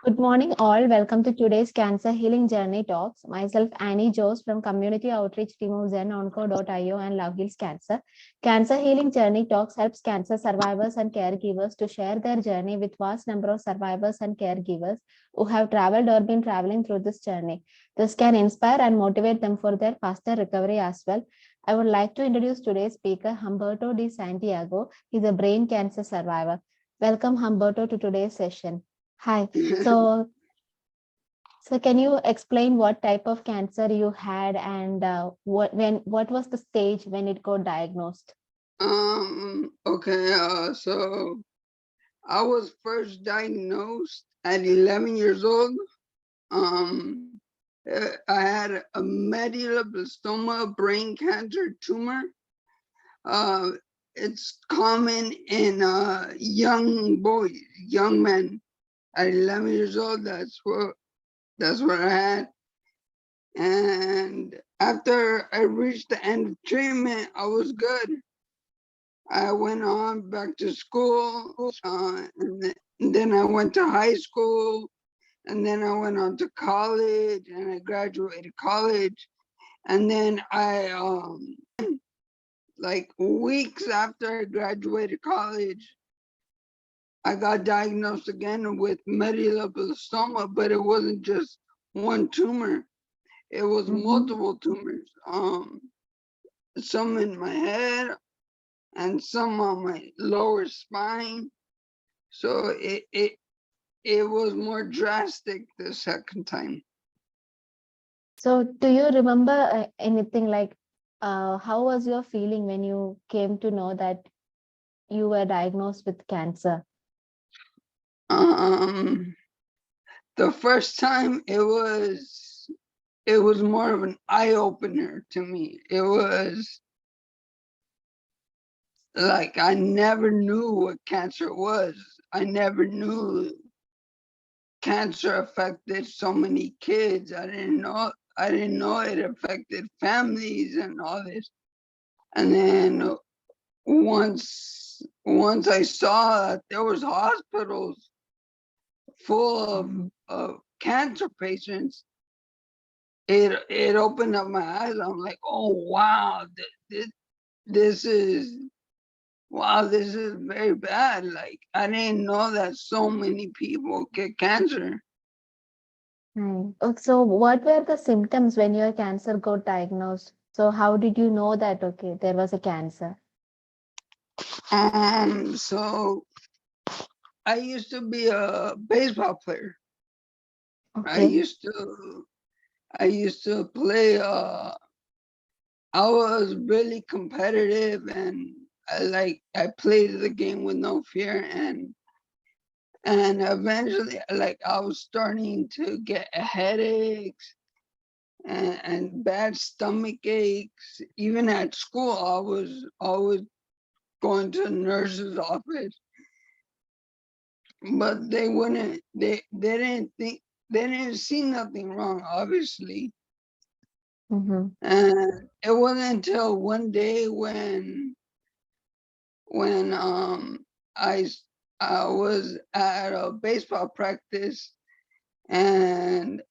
Good morning, all. Welcome to today's Cancer Healing Journey Talks. Myself, Annie Jose from Community Outreach Team of ZenOnco.io and Love Heals Cancer. Cancer Healing Journey Talks helps cancer survivors and caregivers to share their journey with vast number of survivors and caregivers who have traveled or been traveling through this journey. This can inspire and motivate them for their faster recovery as well. I would like to introduce today's speaker, Humberto De Santiago. He's a brain cancer survivor. Welcome, Humberto, to today's session. Hi. So, so can you explain what type of cancer you had and what was the stage when it got diagnosed? Okay, so I was first diagnosed at 11 years old. I had a medulloblastoma brain cancer tumor. Uh, it's common in young boys, young men at 11 years old. That's what I had. And after I reached the end of treatment, I was good. I went on back to school, and then I went to high school, and then I went on to college, and I graduated college, and then like weeks after I graduated college, I got diagnosed again with medulloblastoma, but it wasn't just one tumor; it was multiple tumors. Some in my head, and some on my lower spine. So it was more drastic the second time. So, do you remember anything like how was your feeling when you came to know that you were diagnosed with cancer? Um, the first time it was more of an eye opener to me. It was like I never knew what cancer was. I never knew cancer affected so many kids. I didn't know it affected families and all this. And then once I saw that there was hospitals full of cancer patients, it opened up my eyes. I'm like, oh wow, this is wow, this is very bad. Like I didn't know that so many people get cancer. Right. So, what were the symptoms when your cancer got diagnosed? So, how did you know that okay, there was a cancer? So I used to be a baseball player. I Okay. used to I used to play I was really competitive, and I played the game with no fear, and eventually like I was starting to get headaches and bad stomach aches. Even at school I was always going to the nurse's office, but they didn't think, they didn't see nothing wrong, obviously. Mm-hmm. And it wasn't until one day when I I was at a baseball practice, and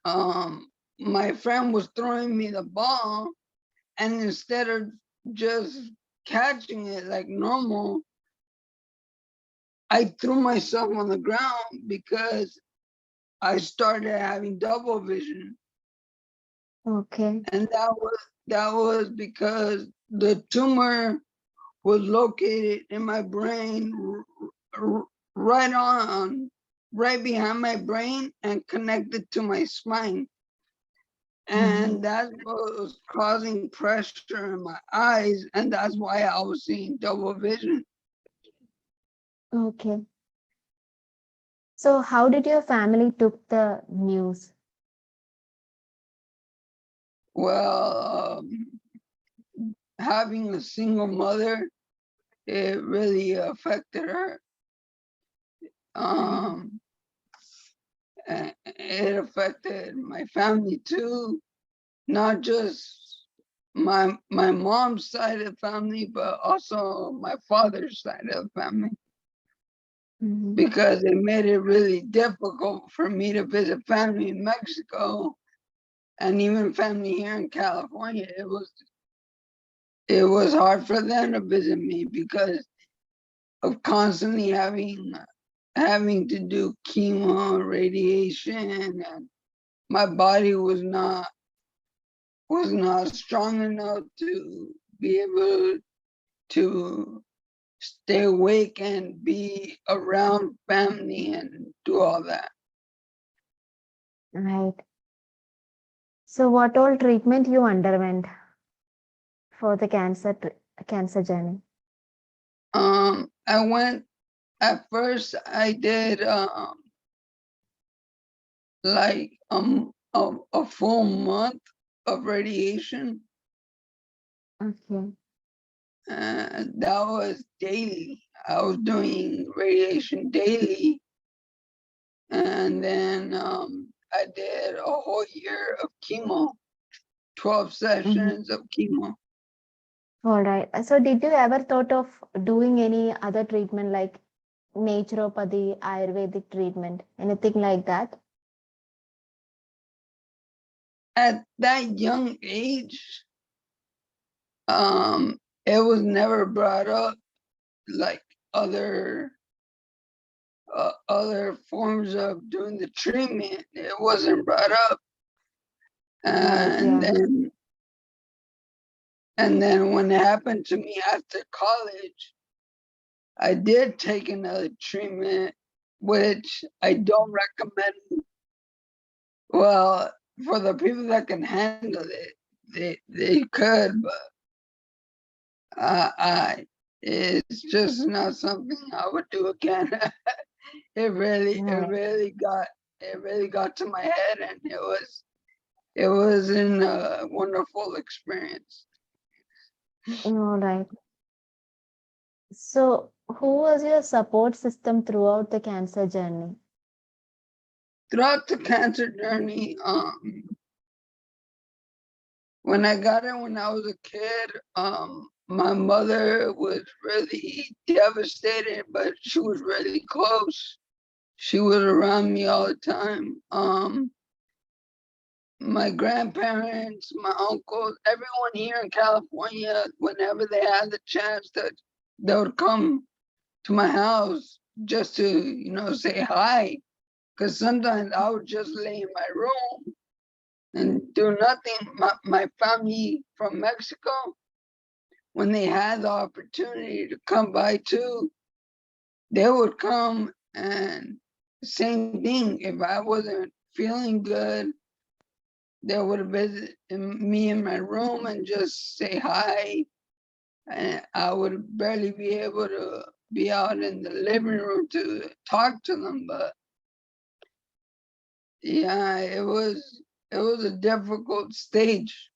um my friend was throwing me the ball, and instead of just catching it like normal, I threw myself on the ground because I started having double vision. Okay. And that was because the tumor was located in my brain, right on, right behind my brain and connected to my spine. Mhm. And that's what was causing pressure in my eyes, and that's why I was seeing double vision. Okay. So, how did your family took the news? Well, having a single mother, it really affected her. Mhm. Um, it affected my family too, not just my mom's side of the family, but also my father's side of the family. Mhm. because it made it really difficult for me to visit family in Mexico and even family here in California. It was hard for them to visit me because of constantly having to do chemo, radiation, and my body was not strong enough to be able to stay awake and be around family and do all that. Right. So what all treatment you underwent for the cancer journey? I went at first. I did like a full month of radiation, Okay. and that was daily. I was doing radiation daily, and then I did a whole year of chemo, 12 Mhm. sessions of chemo. All right. So did you ever thought of doing any other treatment like naturopathy, Ayurvedic treatment, anything like that? At that young age, it was never brought up like other other forms of doing the treatment. It wasn't brought up, Right. and Yeah. then when it happened to me after college, I did take another treatment, which I don't recommend. Well, for the people that can handle it, they could, but I it's just not something I would do again. it really it Right. really got it really got to my head, and it wasn't a wonderful experience. All right. So who was your support system throughout the cancer journey? Throughout the cancer journey, when I got it when I was a kid, my mother was really devastated, but she was really close. She was around me all the time. My grandparents, my uncles, everyone here in California, whenever they had the chance that they would come to my house just to, say hi. Because sometimes I would just lay in my room and do nothing. My family from Mexico, when they had the opportunity to come by too, they would come, and same thing. If I wasn't feeling good, they would visit me in my room and just say hi. And I would barely be able to be out in the living room to talk to them. But yeah, it was a difficult stage.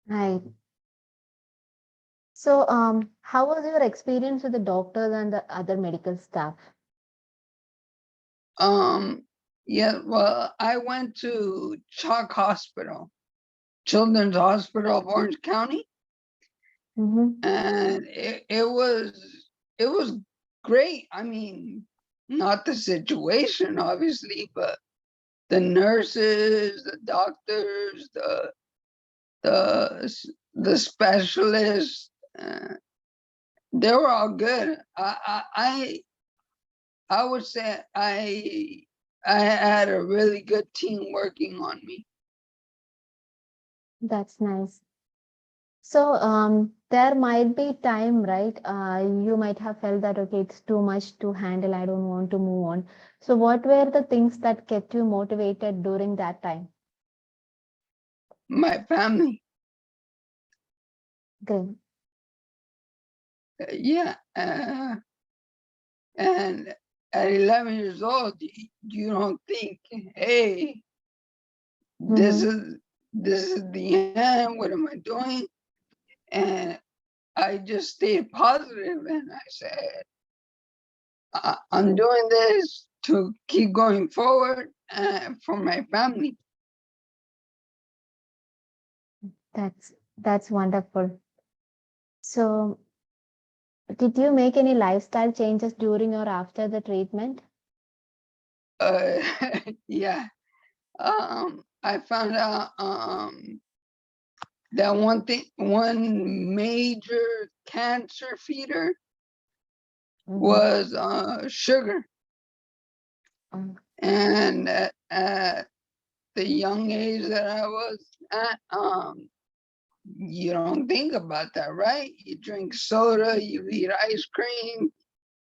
Right. So how was your experience with the doctors and the other medical staff? Um, yeah, well, I went to Chalk Hospital, Children's Hospital of Orange County, Mm-hmm. and it was great. I mean, not the situation, obviously, but the nurses, the doctors, the specialists, they were all good. I would say I had a really good team working on me. That's nice. So there might be time, right? You might have felt that okay, it's too much to handle. I don't want to move on. So what were the things that kept you motivated during that time? My family, Great. yeah, and at 11 years old, you don't think, hey, this Mm-hmm. is this is the end. What am I doing? And I just stayed positive, and I said, I'm doing this to keep going forward for my family. That's wonderful. So Did you make any lifestyle changes during or after the treatment? Uh, yeah. I found out that one major cancer feeder Mhm. was sugar, Mm. and at the young age that I was at, you don't think about that, right? You drink soda, you eat ice cream,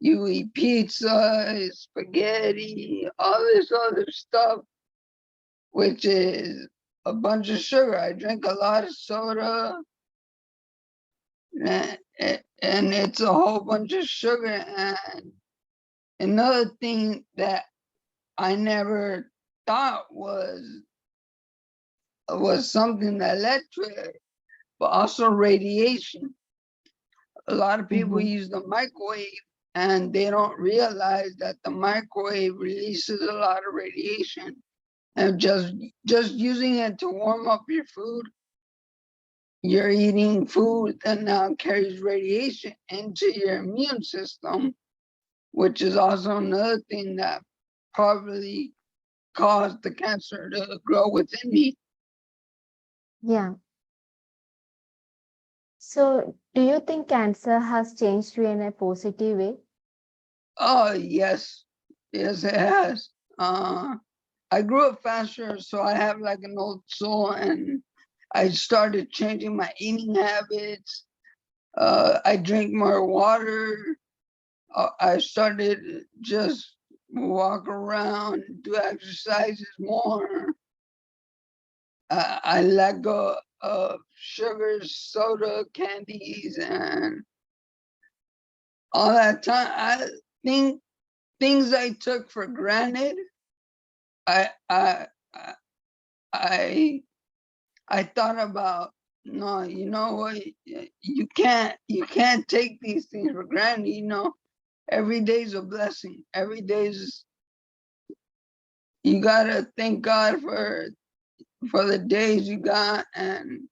you eat pizza, spaghetti, all this other stuff, which is a bunch of sugar. I drink a lot of soda, and, and it's a whole bunch of sugar. And another thing that I never thought was something that led to it, but also radiation. A lot of people Mhm. use the microwave and they don't realize that the microwave releases a lot of radiation. And just using it to warm up your food, you're eating food that now carries radiation into your immune system, which is also another thing that probably caused the cancer to grow within me. Yeah. So, do you think cancer has changed you in a positive way? Oh, yes. Yes, it has. I grew up faster, so I have like an old soul, and I started changing my eating habits. I drink more water. I started just walk around, do exercises more. I let go of sugar, soda, candies, and all that time. I think things I took for granted. I I I I, I thought about, no, you know what? You can't take these things for granted. Every day's a blessing. Every day's you gotta thank God for the days you got, and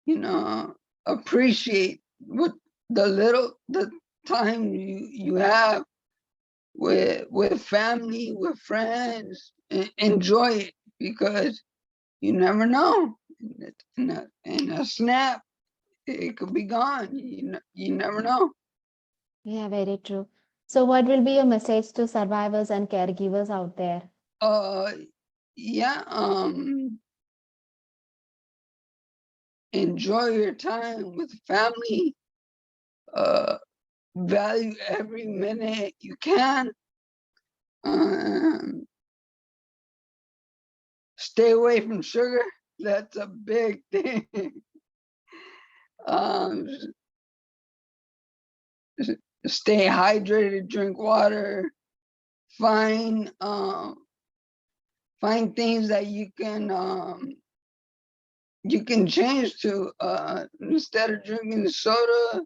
you know appreciate what the time you have with family, with friends. Enjoy it, because you never know. In a snap, it could be gone. You never know. Yeah, very true. So, what will be your message to survivors and caregivers out there? Uh, yeah. Enjoy your time with family. Uh, value every minute you can. Um, stay away from sugar. That's a big thing. um, stay hydrated. Drink water. Find find things that you can change to, instead of drinking soda,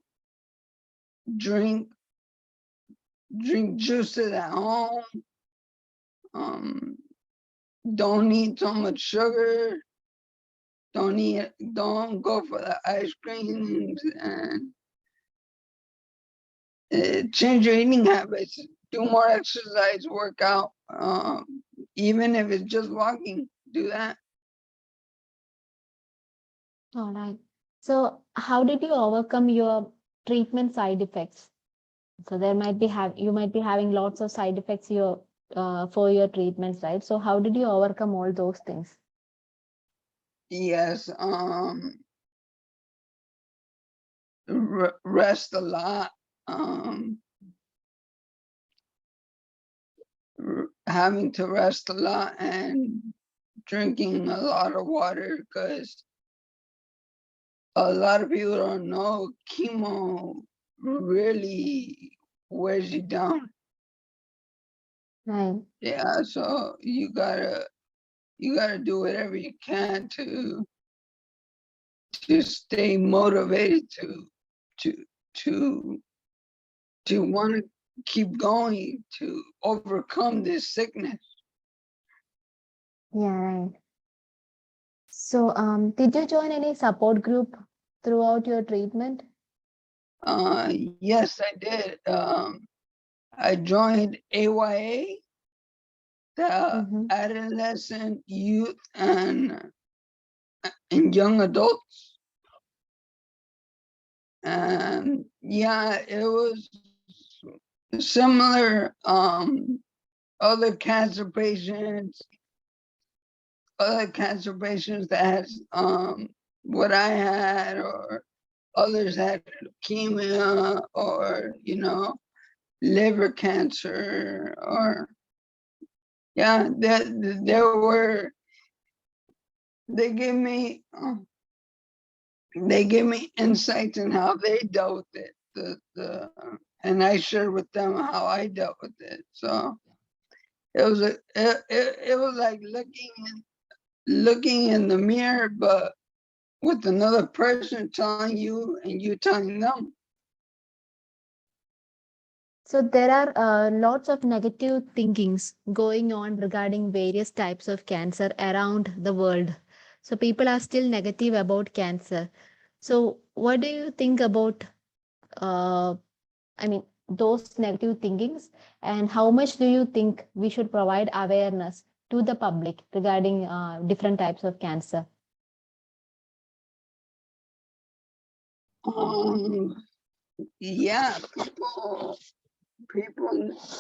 drink juices at home. um don't eat so much sugar. Don't go for the ice creams, and change your eating habits. Do more exercise, work out. Even if it's just walking, do that. All right. So, how did you overcome your treatment side effects? So, you might be having lots of side effects for your treatments, right? So, how did you overcome all those things? Yes. Rest a lot. um Having to rest a lot, and drinking a lot of water, because a lot of people don't know chemo really wears you down. Right. Yeah, so you gotta do whatever you can to stay motivated to to to want to keep going, to overcome this sickness. Yeah, right. So, did you join any support group throughout your treatment? Yes, I did. I joined AYA, the Mhm. Adolescent Youth and Young Adults. And yeah, it was similar. Other cancer patients, that what I had, or others had leukemia, or liver cancer, or yeah, there were. They gave me insights in how they dealt with it. And I shared with them how I dealt with it. So it was it was like looking in the mirror, but with another person telling you and you telling them. So there are lots of negative thinkings going on regarding various types of cancer around the world. So people are still negative about cancer. So what do you think about uh, I mean those negative thinkings, and how much do you think we should provide awareness to the public regarding different types of cancer? Yeah,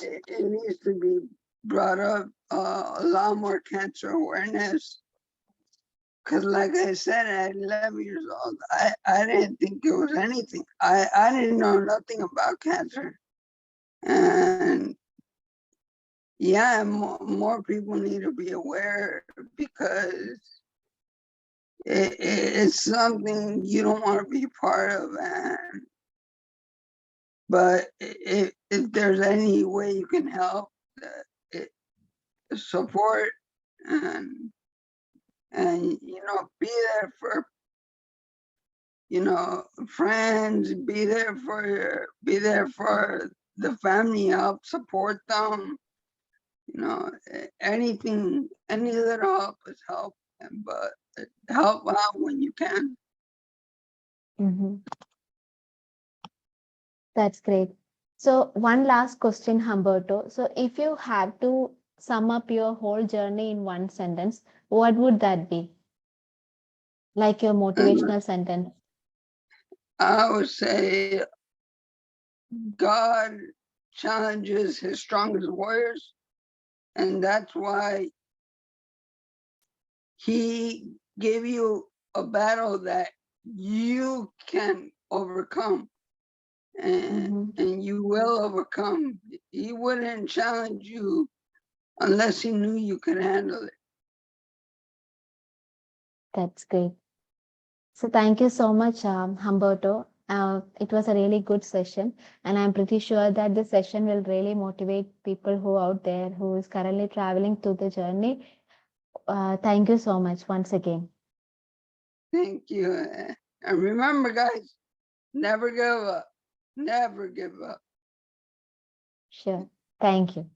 it needs to be brought up, a lot more cancer awareness. Because like I said, at 11 years old, I didn't think it was anything. I didn't know nothing about cancer. And yeah, more people need to be aware, because it's something you don't want to be part of. But if there's any way you can help, it, support, and be there for friends, be there for the family, help support them. Anything, any little help is help, but help out when you can. Mhm. That's great. So one last question, Humberto. So if you had to sum up your whole journey in one sentence, what would that be? Like your And motivational sentence. I would say God challenges his strongest warriors, and that's why he gave you a battle that you can overcome, Mhm. and you will overcome. He wouldn't challenge you unless he knew you could handle it. That's great. So thank you so much, Humberto. It was a really good session, and I'm pretty sure that this session will really motivate people who out there who is currently traveling through the journey. Thank you so much once again. Thank you. And remember, guys, never give up. Never give up. Sure. Thank you.